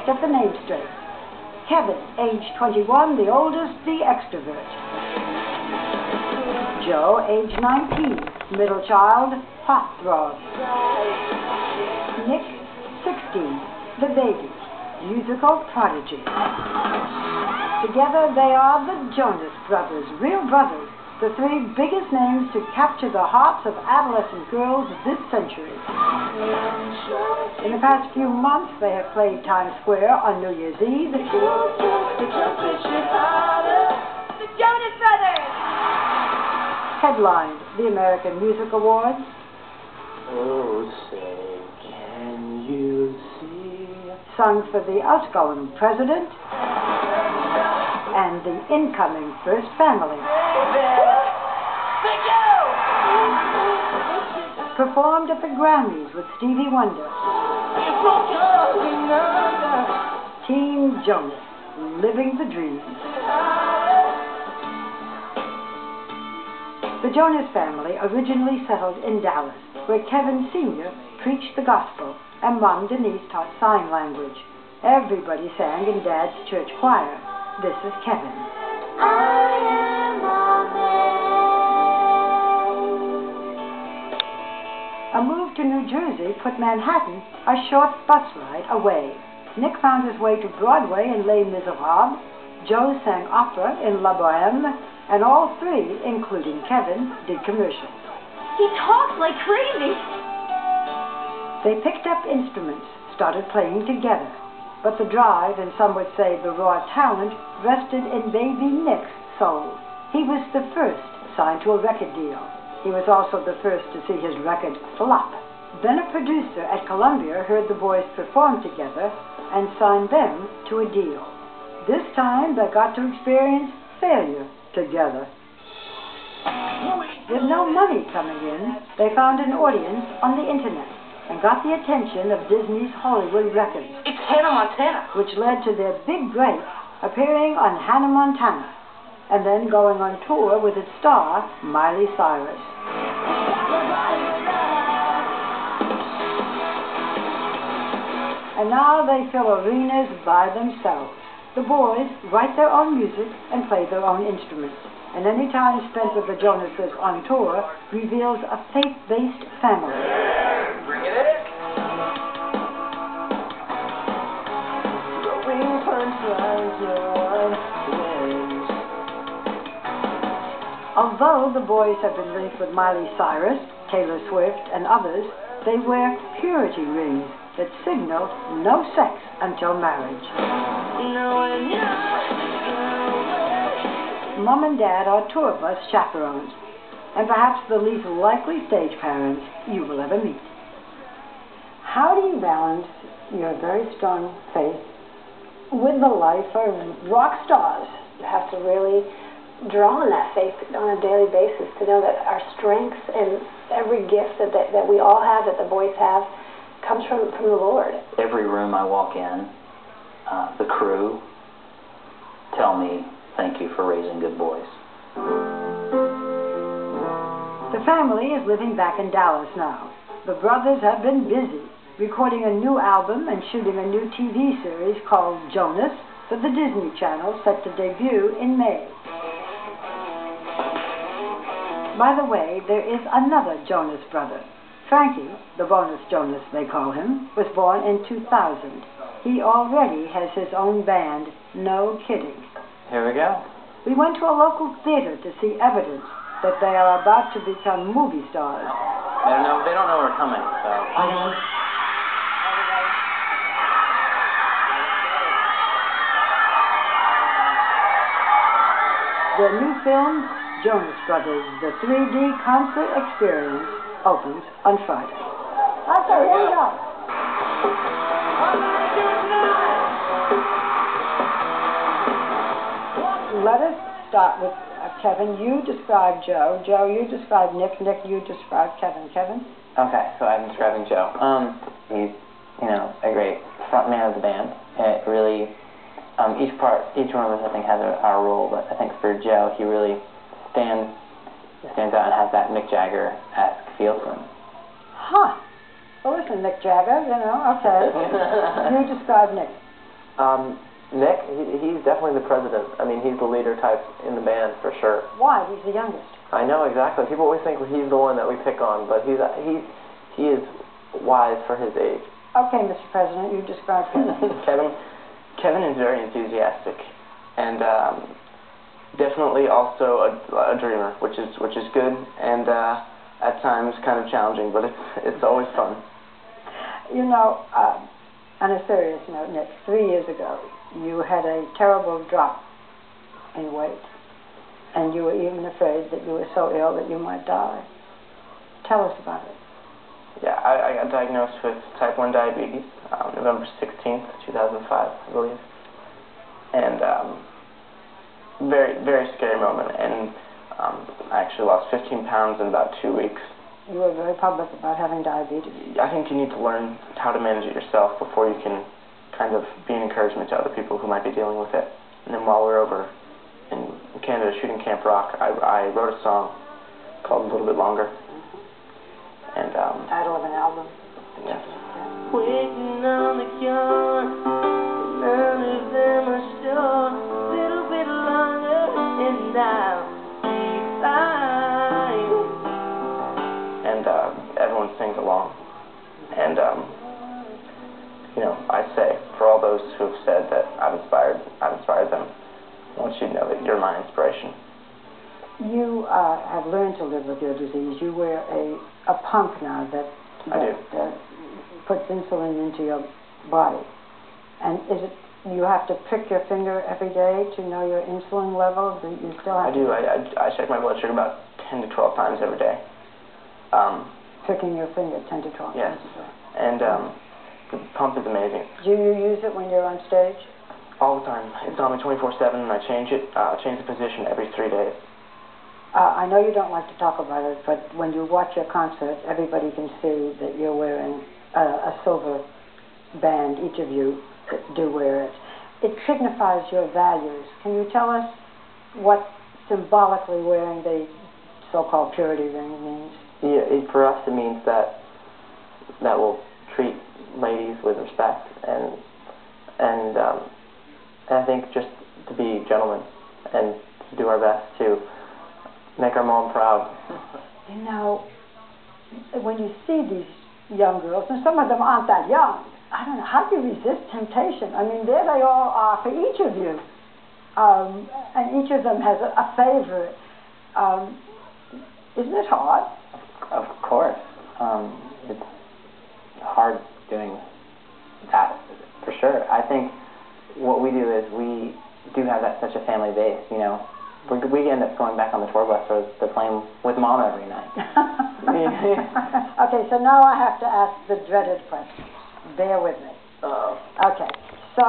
get the name straight. Kevin, age 21, the oldest, the extrovert. Joe, age 19, middle child, heartthrob. Nick, 16, the baby, musical prodigy. Together they are the Jonas Brothers, real brothers, the three biggest names to capture the hearts of adolescent girls this century. In the past few months, they have played Times Square on New Year's Eve. The Jonas Brothers! Headlined the American Music Awards. Oh, say, can you see? Sung for the outgoing president and the incoming first family. Thank you! Performed at the Grammys with Stevie Wonder. Team Jonas, living the dream. The Jonas family originally settled in Dallas, where Kevin Sr. preached the gospel and Mom Denise taught sign language. Everybody sang in Dad's church choir. This is Kevin. A move to New Jersey put Manhattan a short bus ride away. Nick found his way to Broadway in Les Miserables. Joe sang opera in La Bohème, and all three, including Kevin, did commercials. He talks like crazy. They picked up instruments, started playing together. But the drive, and some would say the raw talent, rested in baby Nick's soul. He was the first signed to a record deal. He was also the first to see his record flop. Then a producer at Columbia heard the boys perform together and signed them to a deal. This time they got to experience failure together. With no money coming in, they found an audience on the internet and got the attention of Disney's Hollywood Records. It's Hannah Montana. Which led to their big break, appearing on Hannah Montana, and then going on tour with its star, Miley Cyrus. And now they fill arenas by themselves. The boys write their own music and play their own instruments. And any time spent with the Jonases on tour reveals a faith-based family. Bring it in. Although the boys have been linked with Miley Cyrus, Taylor Swift, and others, they wear purity rings that signal no sex until marriage. Mom and Dad are tour bus chaperones, and perhaps the least likely stage parents you will ever meet. How do you balance your very strong faith with the life of rock stars? You have to really draw on that faith on a daily basis to know that our strengths and every gift that we all have, that the boys have, comes from the Lord. Every room I walk in, the crew tell me, thank you for raising good boys. The family is living back in Dallas now. The brothers have been busy, recording a new album and shooting a new TV series called Jonas for the Disney Channel, set to debut in May. By the way, there is another Jonas brother. Frankie, the bonus Jonas they call him, was born in 2000. He already has his own band, no kidding. Here we go. We went to a local theater to see evidence that they are about to become movie stars. They don't know we're coming, so. Their new film, Jonas Brothers, the 3D concert experience, opens on Friday. Okay, here we go. Let us start with Kevin. You describe Joe. Joe, you describe Nick. Nick, you describe Kevin. Kevin? Okay, so I'm describing Joe. He's, a great front man of the band. It really, each one of us, I think, has our role, but I think for Joe, he really stands out and has that Mick Jagger-esque feel to him. Huh. Well, listen, Mick Jagger, okay. You describe Nick. Nick, he's definitely the president. I mean, he's the leader type in the band for sure. Why? He's the youngest. I know, exactly. People always think he's the one that we pick on, but he is wise for his age. Okay, Mr. President, you describe Kevin. Kevin is very enthusiastic, and definitely also a dreamer, which is good, and at times kind of challenging, but it's always fun. You know, on a serious note, Nick, 3 years ago, you had a terrible drop in weight, and you were even afraid that you were so ill that you might die. Tell us about it. Yeah, I got diagnosed with type 1 diabetes November 16th, 2005, I believe. And very, very scary moment. And I actually lost 15 pounds in about 2 weeks. You were very public about having diabetes. I think you need to learn how to manage it yourself before you can kind of be an encouragement to other people who might be dealing with it. And then while we were over in Canada shooting Camp Rock, I wrote a song called A Little Bit Longer. And Title of an album. Yes. Waiting on the cure, none of them are sure. A little bit longer, and I'll be fine. And everyone sings along. And you know, I say, for all those who have said that I've inspired them, I want you to know that you're my inspiration. You have learned to live with your disease. You wear a pump now that puts insulin into your body. And is it you have to prick your finger every day to know your insulin level? Do you still have I do. I check my blood sugar about 10 to 12 times every day. Pricking your finger 10 to 12 yes. times a day. And the pump is amazing. Do you use it when you're on stage? All the time. It's on me 24/7, and I change it. Change the position every 3 days. I know you don't like to talk about it, but when you watch your concert, everybody can see that you're wearing a silver band. Each of you do wear it. It signifies your values. Can you tell us what symbolically wearing the so-called purity ring means? Yeah, for us it means that we'll treat ladies with respect, and I think just to be gentlemen and to do our best to make our mom proud. You know, when you see these young girls, and some of them aren't that young, I don't know, how do you resist temptation? I mean, there they all are for each of you. And each of them has a favorite. Isn't it hard? Of course. It's hard doing that, for sure. I think what we do is we do have such a family base, you know. We end up going back on the tour bus or the plane with Mom every night. Okay, so now I have to ask the dreaded question. Bear with me. Uh-oh. Okay, so